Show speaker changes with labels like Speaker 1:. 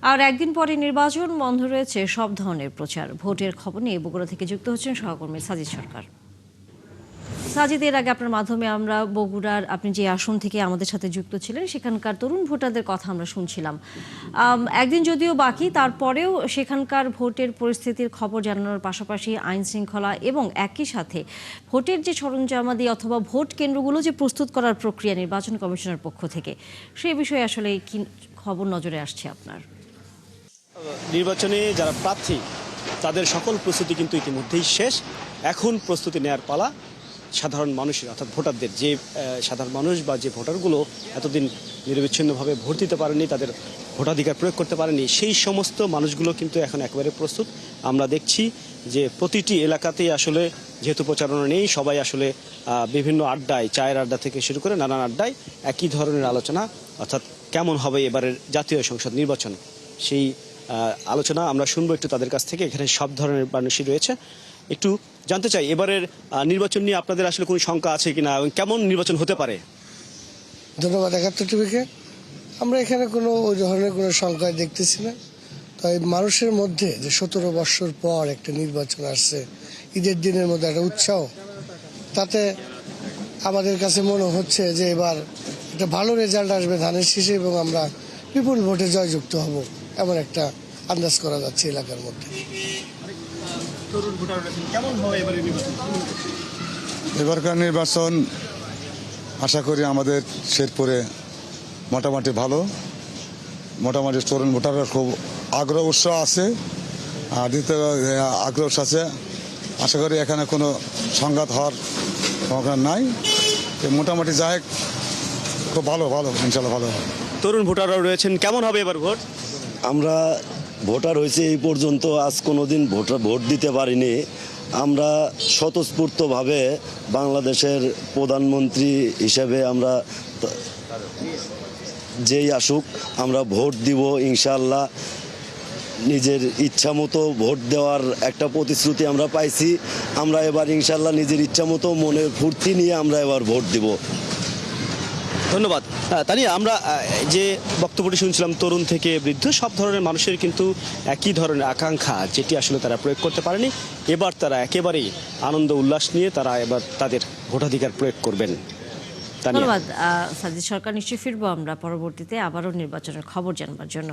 Speaker 1: আর একদিন পরে নির্বাচন, বন্ধ রয়েছে সব ধরনের প্রচার। ভোটের খবর নিয়ে বগুড়া থেকে যুক্ত হচ্ছেন সহকর্মী সাজিদ সরকার। সাজিদ, এর আগে আপনার মাধ্যমে আমরা বগুড়ার আপনি যে আসন থেকে আমাদের সাথে যুক্ত ছিলেন সেখানকার তরুণ ভোটারদের কথা আমরা শুনছিলাম। একদিন যদিও বাকি, তারপরেও সেখানকার ভোটের পরিস্থিতির খবর জানানোর পাশাপাশি আইন শৃঙ্খলা এবং একই সাথে ভোটের যে সরঞ্জামাদি অথবা ভোট কেন্দ্রগুলো যে প্রস্তুত করার প্রক্রিয়া নির্বাচন কমিশনের পক্ষ থেকে, সেই বিষয়ে আসলে কি খবর নজরে আসছে আপনার?
Speaker 2: নির্বাচনে যারা প্রার্থী তাদের সকল প্রস্তুতি কিন্তু ইতিমধ্যেই শেষ। এখন প্রস্তুতি নেওয়ার পালা সাধারণ মানুষের, অর্থাৎ ভোটারদের। যে সাধারণ মানুষ বা যে ভোটারগুলো এতদিন নিরবিচ্ছিন্নভাবে ভোট দিতে পারেনি, তাদের ভোটাধিকার প্রয়োগ করতে পারেনি, সেই সমস্ত মানুষগুলো কিন্তু এখন একেবারে প্রস্তুত। আমরা দেখছি যে প্রতিটি এলাকাতেই আসলে যেহেতু প্রচারণা নেই, সবাই আসলে বিভিন্ন আড্ডায়, চায়ের আড্ডা থেকে শুরু করে নানান আড্ডায় একই ধরনের আলোচনা, অর্থাৎ কেমন হবে এবারের জাতীয় সংসদ নির্বাচন, সেই আলোচনা আমরা শুনবো একটু তাদের কাছ থেকে। এখানে সব ধরনের মানুষই রয়েছে। একটু জানতে চাই, এবারের নির্বাচন নিয়ে আপনাদের আসলে কোনো শঙ্কা আছে কিনা এবং কেমন নির্বাচন হতে পারে?
Speaker 3: ধন্যবাদ 71 টিভিকে। আমরা এখানে কোনো ওই ধরনের কোনো শঙ্কা দেখতেছি না। তাই মানুষের মধ্যে যে 17 বছর পর একটা নির্বাচন আসছে, ঈদের দিনের মধ্যে একটা উৎসাহ, তাতে আমাদের কাছে মনে হচ্ছে যে এবার একটা ভালো রেজাল্ট আসবে ধানের শীষে এবং আমরা বিপুল ভোটে জয়যুক্ত হব, এমন একটা আন্দাজ করা যাচ্ছে এলাকার মধ্যে।
Speaker 4: এবারকার নির্বাচন আশা করি আমাদের শেরপুরে মোটামুটি ভালো। মোটামুটি তরুণ ভোটাররা খুব আগ্রহ উৎসাহ আছে, আর দ্বিতীয় আগ্রহ আছে। আশা করি এখানে কোনো সংঘাত হওয়ার সম্ভাবনা নাই। মোটামুটি যাই খুব ভালো ইনশাল্লাহ ভালো।
Speaker 2: তরুণ ভোটাররাও রয়েছেন, কেমন হবে এবার ভোট?
Speaker 5: আমরা ভোটার হয়েছে এই পর্যন্ত, আজ কোনোদিন ভোট দিতে পারিনি। আমরা স্বতঃস্ফূর্তভাবে বাংলাদেশের প্রধানমন্ত্রী হিসেবে আমরা যেই আসুক আমরা ভোট দিব ইনশাআল্লাহ। নিজের ইচ্ছা মতো ভোট দেওয়ার একটা প্রতিশ্রুতি আমরা পাইছি। আমরা এবার ইনশাআল্লাহ নিজের ইচ্ছা মতো মনের ফুর্তি নিয়ে আমরা এবার ভোট দিব।
Speaker 2: ধন্যবাদ। তাই আমরা যে বক্তব্যটি শুনছিলাম, তরুণ থেকে বৃদ্ধ সব ধরনের মানুষের কিন্তু একই ধরনের আকাঙ্ক্ষা, যেটি আসলে তারা প্রয়োগ করতে পারেনি। এবার তারা একেবারেই আনন্দ উল্লাস নিয়ে তারা এবার তাদের ভোটাধিকার প্রয়োগ করবেন।
Speaker 1: ধন্যবাদ সাজিদ সরকার। নিশ্চয়ই ফিরবো আমরা পরবর্তীতে আবারও নির্বাচনের খবর জানবার জন্য।